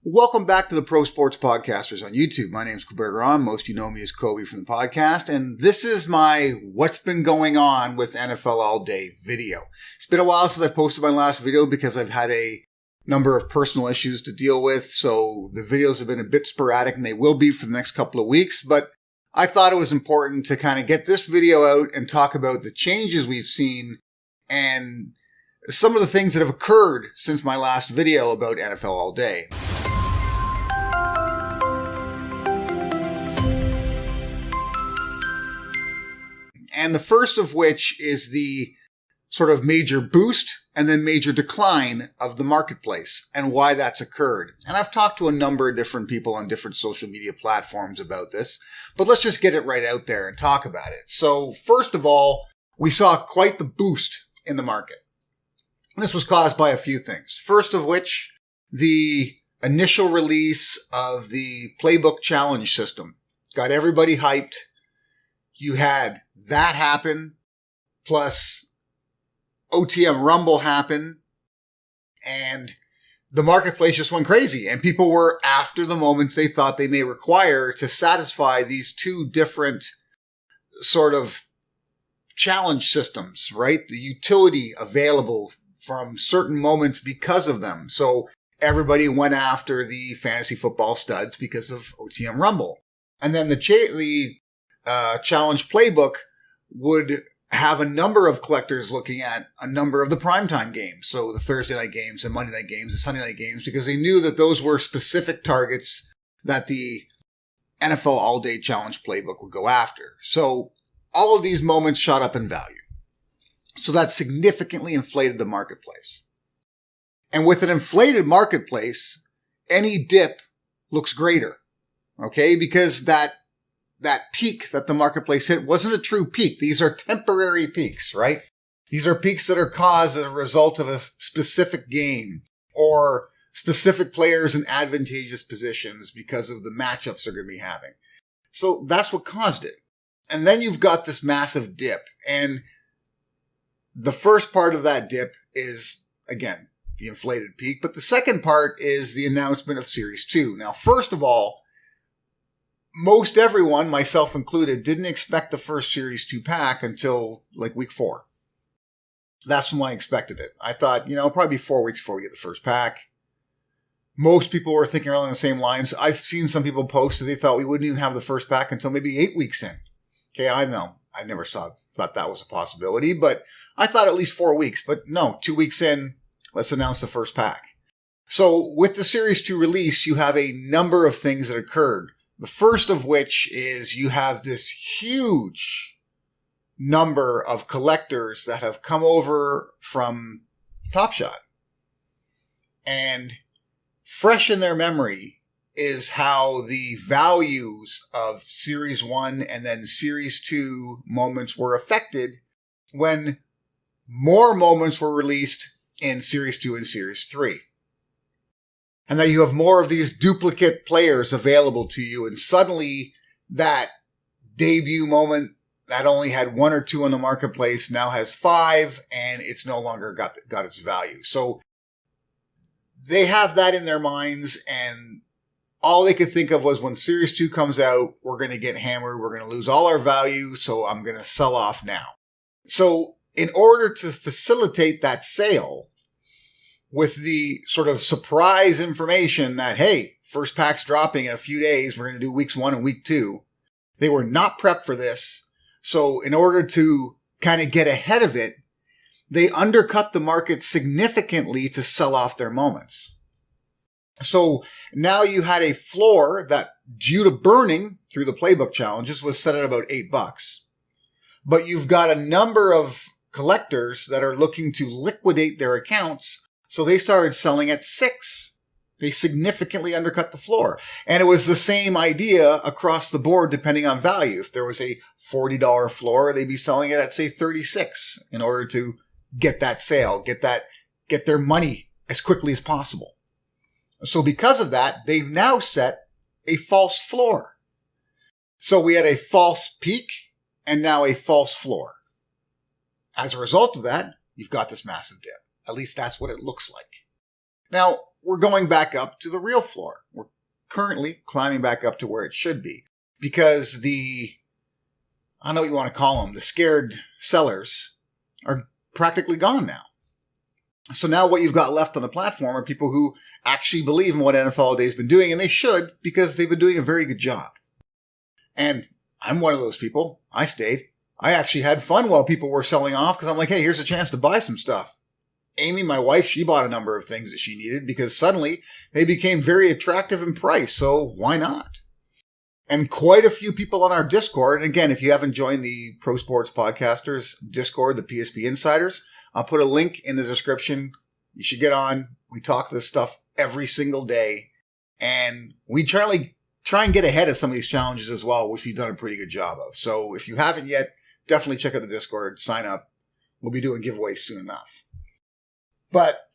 Welcome back to the Pro Sports Podcasters on YouTube. My name is Kubergeron. Most of you know me as Kobe from the podcast, and this is my What's Been Going On with NFL All Day video. It's been a while since I posted my last video because I've had a number of personal issues to deal with, so the videos have been a bit sporadic, and they will be for the next couple of weeks, but I thought it was important to kind of get this video out and talk about the changes we've seen and some of the things that have occurred since my last video about NFL All Day. And the first of which is the sort of major boost and then major decline of the marketplace and why that's occurred. And I've talked to a number of different people on different social media platforms about this, but let's just get it right out there and talk about it. So first of all, we saw quite the boost in the market. And this was caused by a few things. First of which, the initial release of the Playbook challenge system got everybody hyped. You had that happen, plus OTM Rumble happen, and the marketplace just went crazy, and people were after the moments they thought they may require to satisfy these two different sort of challenge systems, right? The utility available from certain moments because of them. So everybody went after the fantasy football studs because of OTM Rumble. And then the challenge playbook would have a number of collectors looking at a number of the primetime games. So the Thursday night games, the Monday night games, the Sunday night games, because they knew that those were specific targets that the NFL All Day Challenge playbook would go after. So all of these moments shot up in value. So that significantly inflated the marketplace. And with an inflated marketplace, any dip looks greater. Okay? Because that peak that the marketplace hit wasn't a true peak. These are temporary peaks, right? These are peaks that are caused as a result of a specific game or specific players in advantageous positions because of the matchups they're going to be having. So that's what caused it. And then you've got this massive dip. And the first part of that dip is, again, the inflated peak. But the second part is the announcement of Series 2. Now, first of all, most everyone, myself included, didn't expect the first Series 2 pack until like week 4. That's when I expected it. I thought, probably 4 weeks before we get the first pack. Most people were thinking along the same lines. I've seen some people post that they thought we wouldn't even have the first pack until maybe 8 weeks in. Okay, I know. I never thought that was a possibility, but I thought at least 4 weeks. But no, 2 weeks in, let's announce the first pack. So with the Series 2 release, you have a number of things that occurred. The first of which is you have this huge number of collectors that have come over from Top Shot. And fresh in their memory is how the values of Series 1 and then Series 2 moments were affected when more moments were released in Series 2 and Series 3. And that you have more of these duplicate players available to you. And suddenly that debut moment that only had 1 or 2 on the marketplace now has 5, and it's no longer got its value. So they have that in their minds, and all they could think of was when Series 2 comes out, we're going to get hammered. We're going to lose all our value. So I'm going to sell off now. So in order to facilitate that sale, with the sort of surprise information that, hey, first pack's dropping in a few days. We're going to do weeks 1 and week 2. They were not prepped for this. So in order to kind of get ahead of it, they undercut the market significantly to sell off their moments. So now you had a floor that, due to burning through the playbook challenges, was set at about $8. But you've got a number of collectors that are looking to liquidate their accounts. So they started selling at $6. They significantly undercut the floor. And it was the same idea across the board depending on value. If there was a $40 floor, they'd be selling it at, say, $36 in order to get that sale, get their money as quickly as possible. So because of that, they've now set a false floor. So we had a false peak and now a false floor. As a result of that, you've got this massive dip. At least that's what it looks like. Now, we're going back up to the real floor. We're currently climbing back up to where it should be because I don't know what you want to call them, the scared sellers are practically gone now. So now what you've got left on the platform are people who actually believe in what NFL Day has been doing, and they should because they've been doing a very good job. And I'm one of those people. I stayed. I actually had fun while people were selling off because I'm like, hey, here's a chance to buy some stuff. Amy, my wife, she bought a number of things that she needed because suddenly they became very attractive in price. So why not? And quite a few people on our Discord. And again, if you haven't joined the Pro Sports Podcasters Discord, the PSP Insiders, I'll put a link in the description. You should get on. We talk this stuff every single day. And we try and get ahead of some of these challenges as well, which we've done a pretty good job of. So if you haven't yet, definitely check out the Discord, sign up. We'll be doing giveaways soon enough. But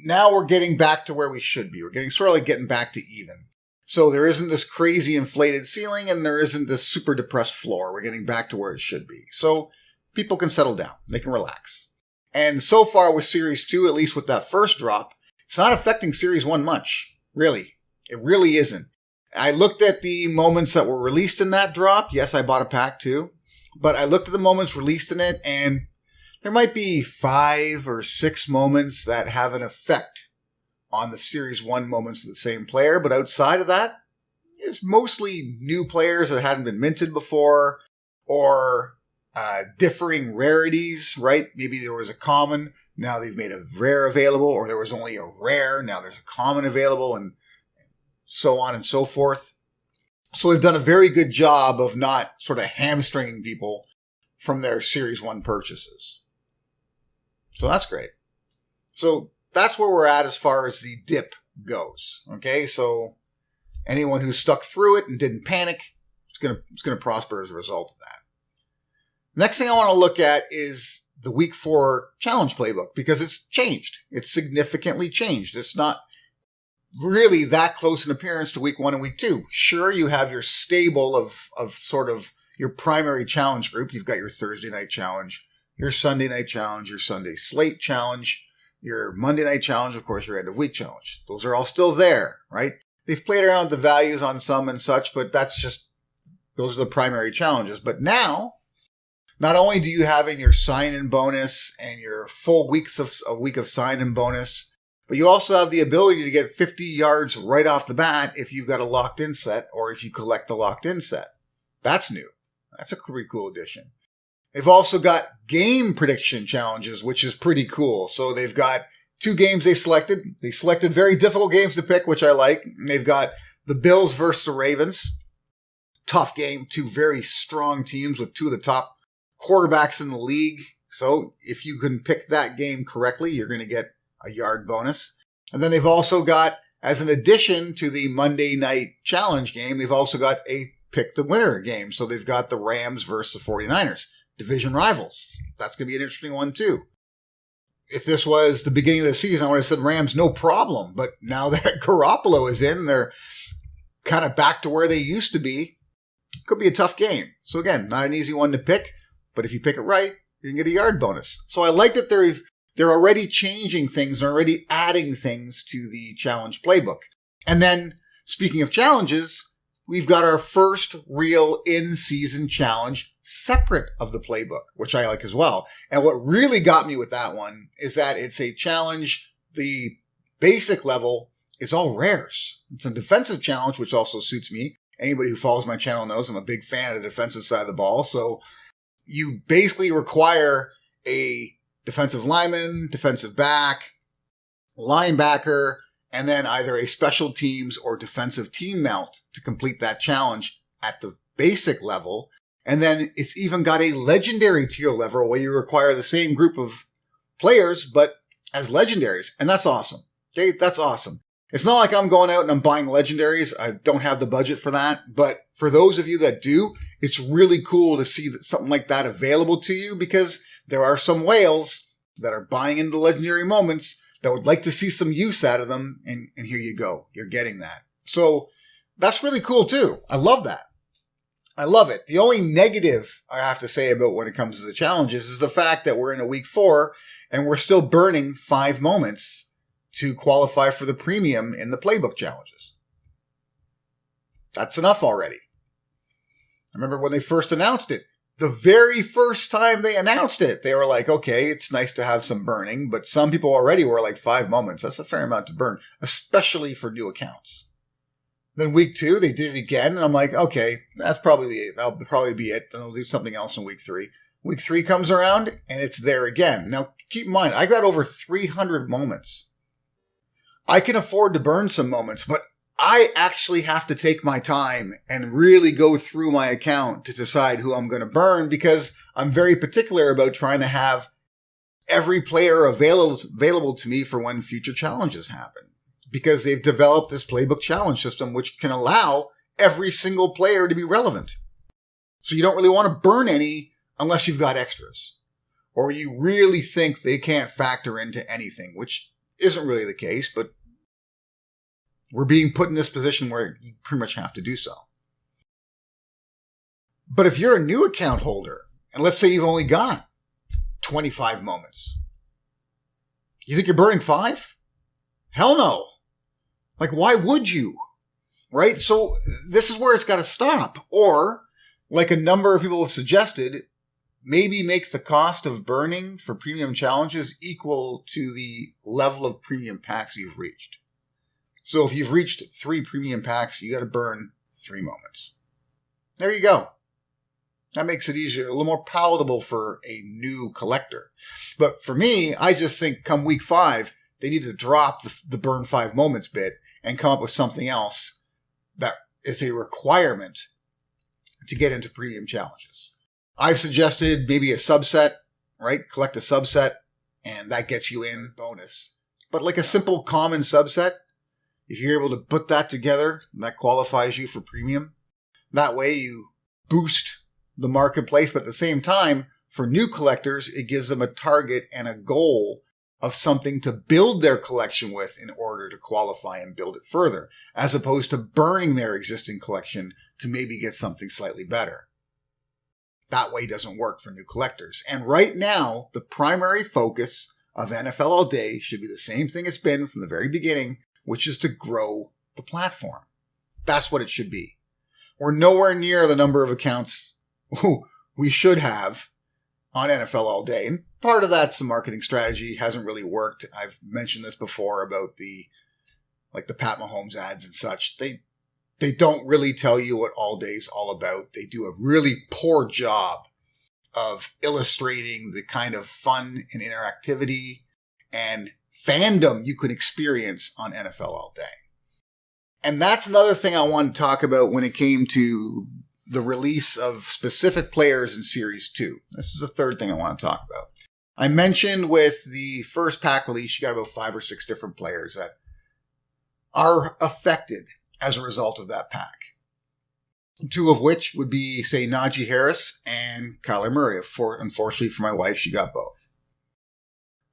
now we're getting back to where we should be. We're getting back to even. So there isn't this crazy inflated ceiling and there isn't this super depressed floor. We're getting back to where it should be. So people can settle down. They can relax. And so far with Series 2, at least with that first drop, it's not affecting Series 1 much. Really. It really isn't. I looked at the moments that were released in that drop. Yes, I bought a pack too. But I looked at the moments released in it, and there might be 5 or 6 moments that have an effect on the Series 1 moments of the same player. But outside of that, it's mostly new players that hadn't been minted before or differing rarities, right? Maybe there was a common, now they've made a rare available, or there was only a rare, now there's a common available, and so on and so forth. So they've done a very good job of not sort of hamstringing people from their Series 1 purchases. So that's great. So that's where we're at as far as the dip goes. Okay, so anyone who stuck through it and didn't panic, it's gonna prosper as a result of that. Next thing I want to look at is the Week 4 challenge playbook because it's changed. It's significantly changed. It's not really that close in appearance to Week 1 and Week 2. Sure, you have your stable of sort of your primary challenge group. You've got your Thursday night challenge, your Sunday night challenge, your Sunday slate challenge, your Monday night challenge, of course, your end of week challenge. Those are all still there, right? They've played around with the values on some and such, but those are the primary challenges. But now, not only do you have in your sign-in bonus and your full week of sign-in bonus, but you also have the ability to get 50 yards right off the bat if you've got a locked-in set or if you collect the locked-in set. That's new. That's a pretty cool addition. They've also got game prediction challenges, which is pretty cool. So they've got 2 games they selected. They selected very difficult games to pick, which I like. They've got the Bills versus the Ravens. Tough game. 2 very strong teams with 2 of the top quarterbacks in the league. So if you can pick that game correctly, you're going to get a yard bonus. And then they've also got, as an addition to the Monday night challenge game, they've also got a pick the winner game. So they've got the Rams versus the 49ers, division rivals. That's going to be an interesting one too. If this was the beginning of the season, I would have said Rams, no problem. But now that Garoppolo is in, they're kind of back to where they used to be. It could be a tough game. So again, not an easy one to pick, but if you pick it right, you can get a yard bonus. So I like that they're already changing things and already adding things to the challenge playbook. And then, speaking of challenges, we've got our first real in-season challenge separate of the playbook, which I like as well. And what really got me with that one is that it's a challenge. The basic level is all rares. It's a defensive challenge, which also suits me. Anybody who follows my channel knows I'm a big fan of the defensive side of the ball. So you basically require a defensive lineman, defensive back, linebacker, and then either a special teams or defensive team mount to complete that challenge at the basic level. And then it's even got a legendary tier level where you require the same group of players, but as legendaries. And that's awesome. Okay, that's awesome. It's not like I'm going out and I'm buying legendaries. I don't have the budget for that. But for those of you that do, it's really cool to see something like that available to you because there are some whales that are buying into legendary moments that would like to see some use out of them. And here you go. You're getting that. So that's really cool too. I love that. I love it. The only negative I have to say about when it comes to the challenges is the fact that we're in a week 4 and we're still burning 5 moments to qualify for the premium in the Playbook challenges. That's enough already. I remember when they first announced it, the very first time they announced it, they were like, okay, it's nice to have some burning, but some people already were like 5 moments. That's a fair amount to burn, especially for new accounts. Then week 2, they did it again, and I'm like, okay, that'll probably be it. Then they'll do something else in week 3. Week 3 comes around, and it's there again. Now, keep in mind, I got over 300 moments. I can afford to burn some moments, but I actually have to take my time and really go through my account to decide who I'm going to burn, because I'm very particular about trying to have every player available to me for when future challenges happen, because they've developed this Playbook challenge system, which can allow every single player to be relevant. So you don't really want to burn any unless you've got extras, or you really think they can't factor into anything, which isn't really the case, but we're being put in this position where you pretty much have to do so. But if you're a new account holder, and let's say you've only got 25 moments, you think you're burning 5? Hell no. Like, why would you? Right? So this is where it's got to stop. Or, like a number of people have suggested, maybe make the cost of burning for premium challenges equal to the level of premium packs you've reached. So if you've reached 3 premium packs, you got to burn 3 moments. There you go. That makes it easier, a little more palatable for a new collector. But for me, I just think come week 5, they need to drop the burn 5 moments bit and come up with something else that is a requirement to get into premium challenges. I've suggested maybe a subset, right? Collect a subset, and that gets you in bonus. But like a simple common subset, if you're able to put that together, that qualifies you for premium. That way you boost the marketplace, but at the same time, for new collectors, it gives them a target and a goal of something to build their collection with in order to qualify and build it further, as opposed to burning their existing collection to maybe get something slightly better. That way doesn't work for new collectors. And right now, the primary focus of NFL All Day should be the same thing it's been from the very beginning, which is to grow the platform. That's what it should be. We're nowhere near the number of accounts we should have on NFL All Day. And part of that's the marketing strategy. Hasn't really worked. I've mentioned this before about the Pat Mahomes ads and such. They don't really tell you what All Day's all about. They do a really poor job of illustrating the kind of fun and interactivity and fandom you could experience on NFL All Day. And that's another thing I wanted to talk about when it came to the release of specific players in Series 2. This is the third thing I want to talk about. I mentioned with the first pack release, you got about 5 or 6 different players that are affected as a result of that pack. 2 of which would be, say, Najee Harris and Kyler Murray. Unfortunately for my wife, she got both.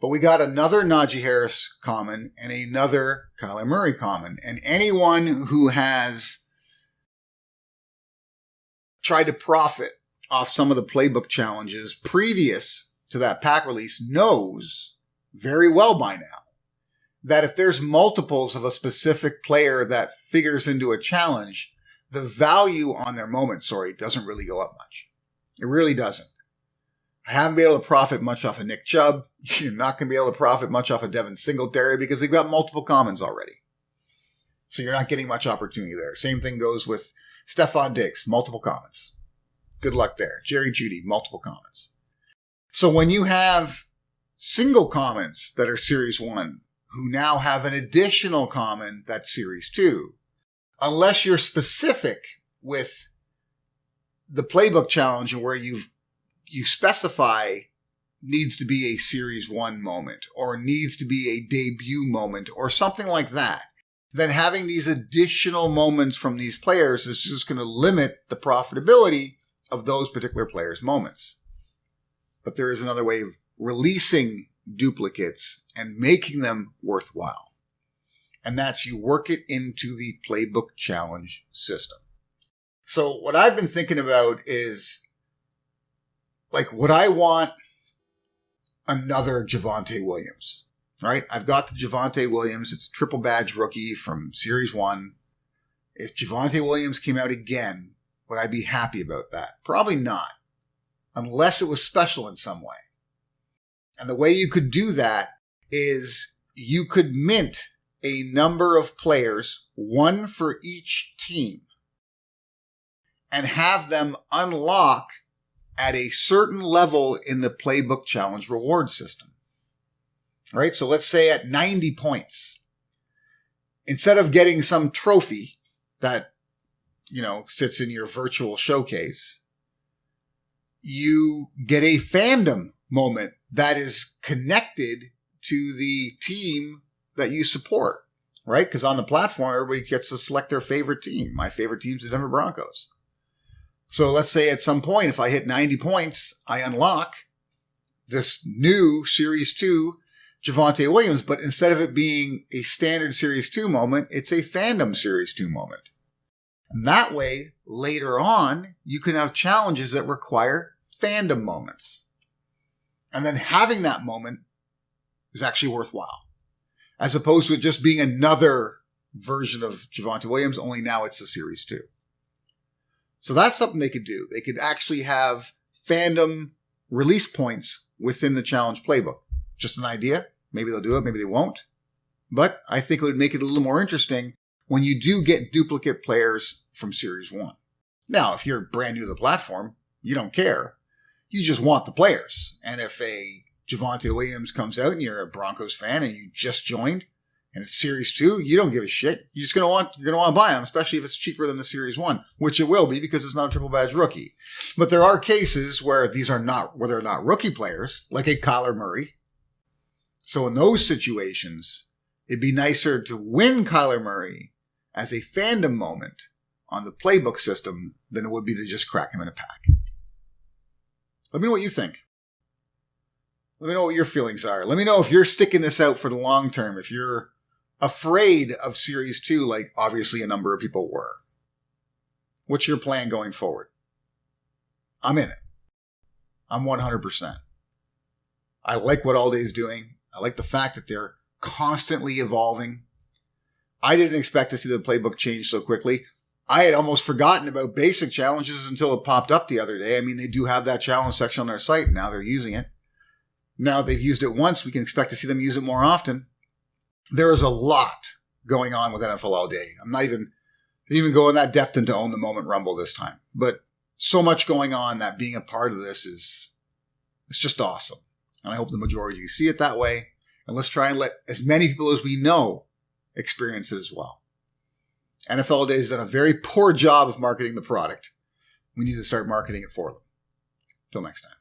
But we got another Najee Harris common and another Kyler Murray common. And anyone who has tried to profit off some of the Playbook challenges previous to that pack release knows very well by now that if there's multiples of a specific player that figures into a challenge, the value on their moment, doesn't really go up much. It really doesn't. I haven't been able to profit much off of Nick Chubb. You're not going to be able to profit much off of Devin Singletary because they've got multiple commons already. So you're not getting much opportunity there. Same thing goes with Stephon Diggs, multiple commons. Good luck there. Jerry Jeudy, multiple commons. So when you have single commons that are Series 1, who now have an additional common that's Series 2, unless you're specific with the Playbook challenge where you specify needs to be a Series 1 moment or needs to be a debut moment or something like that, then having these additional moments from these players is just going to limit the profitability of those particular players' moments. But there is another way of releasing duplicates and making them worthwhile. And that's you work it into the Playbook challenge system. So what I've been thinking about is, would I want another Javonte Williams right? I've got the Javonte Williams. It's a triple badge rookie from Series 1. If Javonte Williams came out again, would I be happy about that? Probably not, unless it was special in some way. And the way you could do that is you could mint a number of players, one for each team, and have them unlock at a certain level in the Playbook Challenge reward system. All right, so let's say at 90 points, instead of getting some trophy that, sits in your virtual showcase, you get a fandom moment that is connected to the team that you support, right? Because on the platform, everybody gets to select their favorite team. My favorite team is the Denver Broncos. So let's say at some point, if I hit 90 points, I unlock this new Series 2 Javonte Williams, but instead of it being a standard Series 2 moment, it's a fandom Series 2 moment. And that way, later on, you can have challenges that require fandom moments. And then having that moment is actually worthwhile, as opposed to it just being another version of Javonte Williams, only now it's a Series 2. So that's something they could do. They could actually have fandom release points within the challenge playbook. Just an idea. Maybe they'll do it, maybe they won't. But I think it would make it a little more interesting when you do get duplicate players from Series 1. Now, if you're brand new to the platform, you don't care. You just want the players. And if a Javonte Williams comes out and you're a Broncos fan and you just joined and it's Series 2, you don't give a shit. You're going to want to buy them, especially if it's cheaper than the Series 1, which it will be because it's not a triple badge rookie. But there are cases where they're not rookie players, like a Kyler Murray. So in those situations, it'd be nicer to win Kyler Murray as a fandom moment on the playbook system than it would be to just crack him in a pack. Let me know what you think. Let me know what your feelings are. Let me know if you're sticking this out for the long term, if you're afraid of Series 2 like obviously a number of people were. What's your plan going forward? I'm in it. I'm 100%. I like what All Day's doing. I like the fact that they're constantly evolving. I didn't expect to see the playbook change so quickly. I had almost forgotten about basic challenges until it popped up the other day. I mean, they do have that challenge section on their site. And now they're using it. Now they've used it once. We can expect to see them use it more often. There is a lot going on with NFL All Day. I'm not even going that depth into Own the Moment Rumble this time. But so much going on that being a part of this it's just awesome. And I hope the majority of you see it that way. And let's try and let as many people as we know experience it as well. NFL All Day has done a very poor job of marketing the product. We need to start marketing it for them. Till next time.